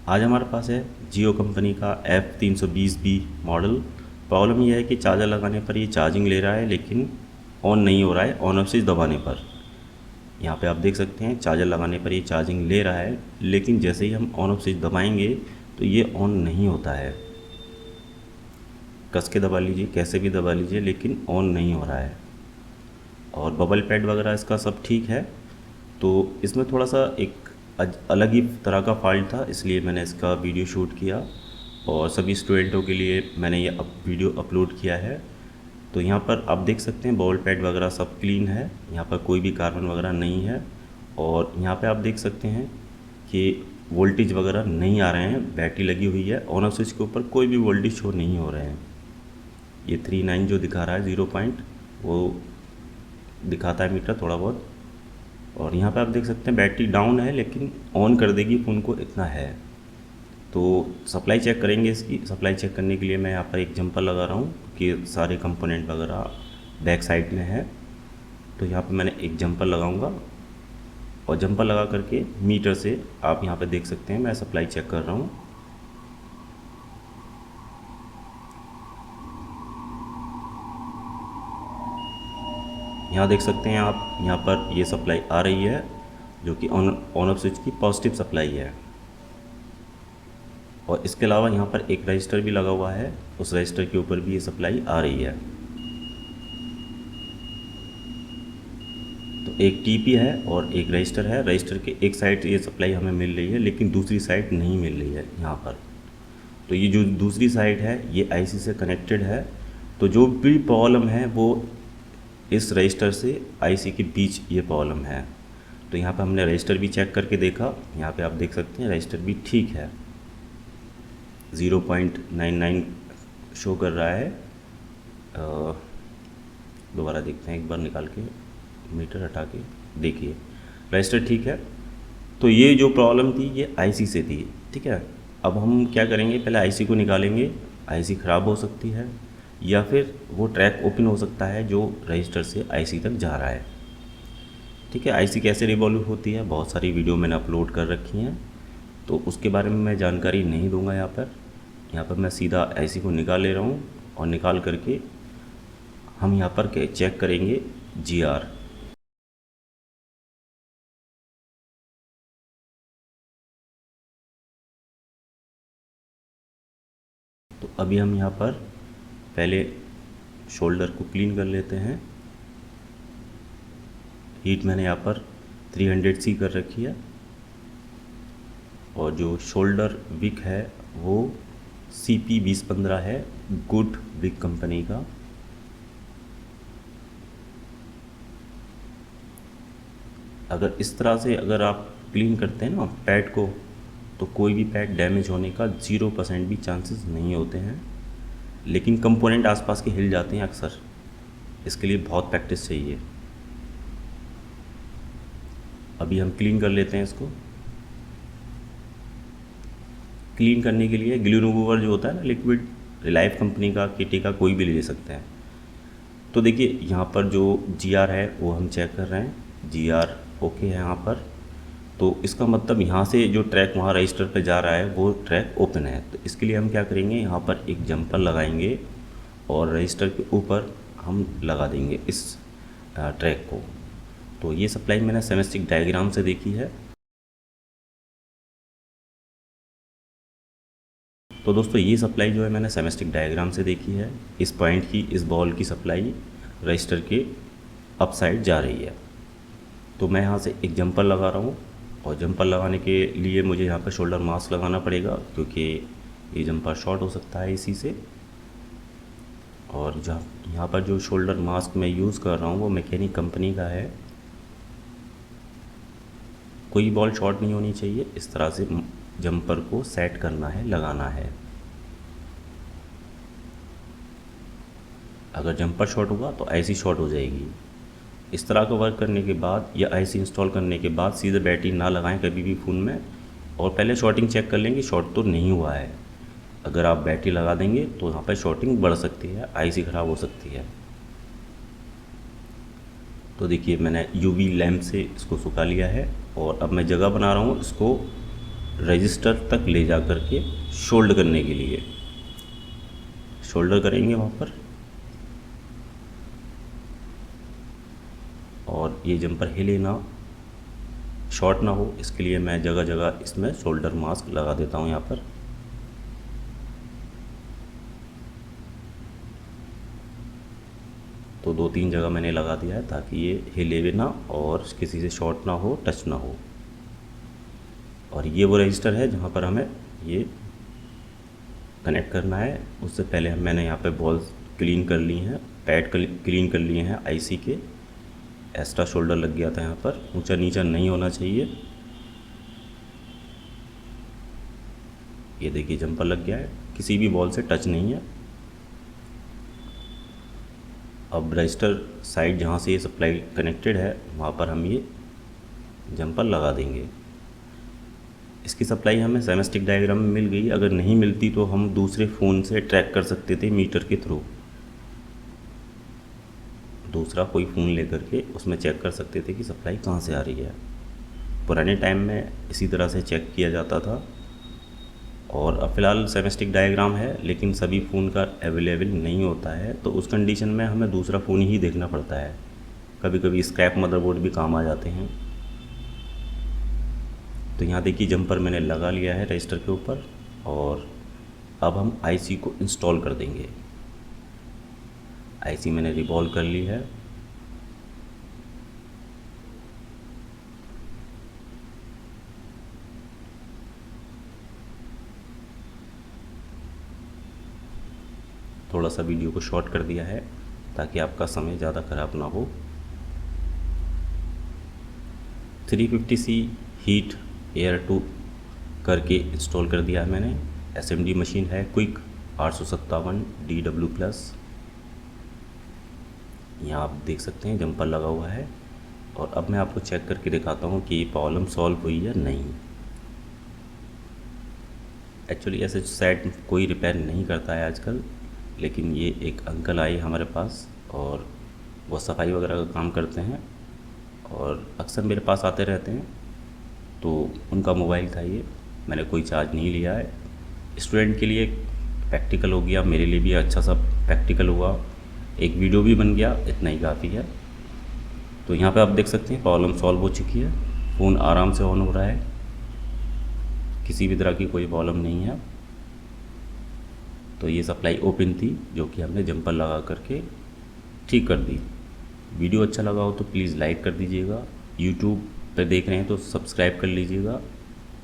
आज हमारे पास है जियो कंपनी का F320B मॉडल। प्रॉब्लम यह है कि चार्जर लगाने पर ये चार्जिंग ले रहा है लेकिन ऑन नहीं हो रहा है ऑन ऑफ स्विच दबाने पर। यहाँ पे आप देख सकते हैं चार्जर लगाने पर ये चार्जिंग ले रहा है, लेकिन जैसे ही हम ऑन ऑफ स्विच दबाएंगे तो ये ऑन नहीं होता है। कस के दबा लीजिए, कैसे भी दबा लीजिए, लेकिन ऑन नहीं हो रहा है। और बबल पैड वगैरह इसका सब ठीक है। तो इसमें थोड़ा सा एक अलग ही तरह का फॉल्ट था, इसलिए मैंने इसका वीडियो शूट किया और सभी स्टूडेंटों के लिए मैंने ये वीडियो अपलोड किया है। तो यहाँ पर आप देख सकते हैं बॉल पैड वगैरह सब क्लीन है, यहाँ पर कोई भी कार्बन वगैरह नहीं है। और यहाँ पे आप देख सकते हैं कि वोल्टेज वगैरह नहीं आ रहे हैं, बैटरी लगी हुई है। ऑन ऑफ स्विच के ऊपर कोई भी वोल्टेज शो नहीं हो रहे हैं। ये 39 जो दिखा रहा है 0 पॉइंट, वो दिखाता है मीटर थोड़ा बहुत। और यहाँ पे आप देख सकते हैं बैटरी डाउन है लेकिन ऑन कर देगी फ़ोन को, इतना है। तो सप्लाई चेक करेंगे। इसकी सप्लाई चेक करने के लिए मैं यहाँ पर एक जंपर लगा रहा हूँ कि सारे कंपोनेंट वगैरह बैक साइड में है। तो यहाँ पे मैंने एक जंपर लगाऊंगा और जंपर लगा करके मीटर से आप यहाँ पे देख सकते हैं मैं सप्लाई चेक कर रहा हूँ। यहाँ देख सकते हैं आप, यहाँ पर ये सप्लाई आ रही है जो कि ऑन ऑफ स्विच की पॉजिटिव सप्लाई है। और इसके अलावा यहाँ पर एक रजिस्टर भी लगा हुआ है, उस रजिस्टर के ऊपर भी ये सप्लाई आ रही है। तो एक टीपी है और एक रजिस्टर है। रजिस्टर के एक साइड ये सप्लाई हमें मिल रही है लेकिन दूसरी साइड नहीं मिल रही है यहाँ पर। तो ये जो दूसरी साइड है ये आईसी से कनेक्टेड है। तो जो भी प्रॉब्लम है वो इस रजिस्टर से आईसी के बीच ये प्रॉब्लम है। तो यहाँ पे हमने रजिस्टर भी चेक करके देखा, यहाँ पे आप देख सकते हैं रजिस्टर भी ठीक है, 0.99 शो कर रहा है। दोबारा देखते हैं एक बार निकाल के, मीटर हटा के देखिए, रजिस्टर ठीक है। तो ये जो प्रॉब्लम थी ये आईसी से थी, ठीक है। अब हम क्या करेंगे, पहले आईसी को निकालेंगे। आईसी ख़राब हो सकती है या फिर वो ट्रैक ओपन हो सकता है जो रजिस्टर से आईसी तक जा रहा है, ठीक है। आईसी कैसे रिवॉल्व होती है, बहुत सारी वीडियो मैंने अपलोड कर रखी हैं, तो उसके बारे में मैं जानकारी नहीं दूंगा यहाँ पर। यहाँ पर मैं सीधा आईसी को निकाल ले रहा हूँ और निकाल करके हम यहाँ पर चेक करेंगे जीआर। तो अभी हम यहाँ पर पहले शोल्डर को क्लीन कर लेते हैं। हीट मैंने यहाँ पर 300C कर रखी है और जो शोल्डर विक है वो CP2015 है, गुड विक कंपनी का। अगर इस तरह से अगर आप क्लीन करते हैं ना पैड को, तो कोई भी पैड डैमेज होने का 0% भी चांसेस नहीं होते हैं। लेकिन कंपोनेंट आसपास के हिल जाते हैं अक्सर, इसके लिए बहुत प्रैक्टिस चाहिए। अभी हम क्लीन कर लेते हैं इसको। क्लीन करने के लिए ग्लू रिमूवर जो होता है ना लिक्विड, रिलायंस कंपनी का, किटी का, कोई भी ले सकते हैं। तो देखिए यहाँ पर जो जीआर है वो हम चेक कर रहे हैं, जीआर ओके है यहाँ पर। तो इसका मतलब यहाँ से जो ट्रैक वहाँ रजिस्टर पर जा रहा है वो ट्रैक ओपन है। तो इसके लिए हम क्या करेंगे, यहाँ पर एक जंपर लगाएंगे और रजिस्टर के ऊपर हम लगा देंगे इस ट्रैक को। तो ये सप्लाई मैंने सेमेस्टिक डायग्राम से देखी है। तो दोस्तों ये सप्लाई जो है मैंने सेमेस्टिक डायग्राम से देखी है। इस पॉइंट की, इस बॉल की सप्लाई रजिस्टर के अप साइड जा रही है। तो मैं यहाँ से एक जंपर लगा रहा हूँ और जंपर लगाने के लिए मुझे यहाँ पर शोल्डर मास्क लगाना पड़ेगा क्योंकि ये जंपर शॉर्ट हो सकता है इसी से। और जहाँ यहाँ पर जो शोल्डर मास्क मैं यूज़ कर रहा हूँ वो मैकेनिक कंपनी का है। कोई बॉल शॉर्ट नहीं होनी चाहिए, इस तरह से जंपर को सेट करना है, लगाना है। अगर जंपर शॉर्ट हुआ तो आईसी शॉर्ट हो जाएगी। इस तरह का वर्क करने के बाद या आईसी इंस्टॉल करने के बाद सीधे बैटरी ना लगाएं कभी भी फ़ोन में, और पहले शॉर्टिंग चेक कर लेंगे शॉर्ट तो नहीं हुआ है। अगर आप बैटरी लगा देंगे तो यहाँ पर शॉर्टिंग बढ़ सकती है, आईसी ख़राब हो सकती है। तो देखिए मैंने यूवी लैंप से इसको सुखा लिया है और अब मैं जगह बना रहा हूँ इसको रजिस्टर तक ले जा कर के शोल्ड करने के लिए शोल्डर करेंगे वहाँ पर। और ये जंपर हिले ना, शॉर्ट ना हो, इसके लिए मैं जगह जगह इसमें शोल्डर मास्क लगा देता हूँ यहाँ पर। तो 2-3 जगह मैंने लगा दिया है ताकि ये हिले भी ना और किसी से शॉर्ट ना हो, टच ना हो। और ये वो रजिस्टर है जहाँ पर हमें ये कनेक्ट करना है। उससे पहले मैंने यहाँ पे बॉल्स क्लीन कर ली हैं, पैड क्लीन कर लिए हैं आईसी के। एक्स्ट्रा शोल्डर लग गया था यहाँ पर, ऊंचा नीचा नहीं होना चाहिए। ये देखिए जंपर लग गया है, किसी भी बॉल से टच नहीं है। अब रजिस्टर साइड जहाँ से ये सप्लाई कनेक्टेड है वहाँ पर हम ये जंपर लगा देंगे। इसकी सप्लाई हमें सेमेस्टिक डायग्राम में मिल गई। अगर नहीं मिलती तो हम दूसरे फ़ोन से ट्रैक कर सकते थे मीटर के थ्रू। दूसरा कोई फ़ोन लेकर के उसमें चेक कर सकते थे कि सप्लाई कहाँ से आ रही है। पुराने टाइम में इसी तरह से चेक किया जाता था। और अब फ़िलहाल सेमेस्टिक डायग्राम है लेकिन सभी फ़ोन का अवेलेबल नहीं होता है, तो उस कंडीशन में हमें दूसरा फ़ोन ही देखना पड़ता है। कभी कभी स्क्रैप मदरबोर्ड भी काम आ जाते हैं। तो यहाँ देखिए जंपर मैंने लगा लिया है रजिस्टर के ऊपर और अब हम आईसी को इंस्टॉल कर देंगे। आईसी मैंने रिवॉल्व कर ली है। थोड़ा सा वीडियो को शॉर्ट कर दिया है ताकि आपका समय ज़्यादा ख़राब ना हो। 350C हीट एयर 2 करके इंस्टॉल कर दिया है मैंने। एसएमडी मशीन है क्विक 857 DW+। यहाँ आप देख सकते हैं जंपर लगा हुआ है। और अब मैं आपको चेक करके दिखाता हूँ कि ये प्रॉब्लम सॉल्व हुई या नहीं। एक्चुअली ऐसे सेट कोई रिपेयर नहीं करता है आजकल, लेकिन ये एक अंकल आए हमारे पास और वो सफाई वगैरह का काम करते हैं और अक्सर मेरे पास आते रहते हैं। तो उनका मोबाइल था ये, मैंने कोई चार्ज नहीं लिया है। स्टूडेंट के लिए प्रैक्टिकल हो गया, मेरे लिए भी अच्छा सा प्रैक्टिकल हुआ, एक वीडियो भी बन गया, इतना ही काफ़ी है। तो यहाँ पे आप देख सकते हैं प्रॉब्लम सॉल्व हो चुकी है। फ़ोन आराम से ऑन हो रहा है, किसी भी तरह की कोई प्रॉब्लम नहीं है। तो ये सप्लाई ओपन थी जो कि हमने जंपर लगा करके ठीक कर दी। वीडियो अच्छा लगा हो तो प्लीज़ लाइक कर दीजिएगा। यूट्यूब पर देख रहे हैं तो सब्सक्राइब कर लीजिएगा।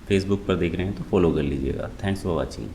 फेसबुक पर देख रहे हैं तो फॉलो कर लीजिएगा। Thanks for watching.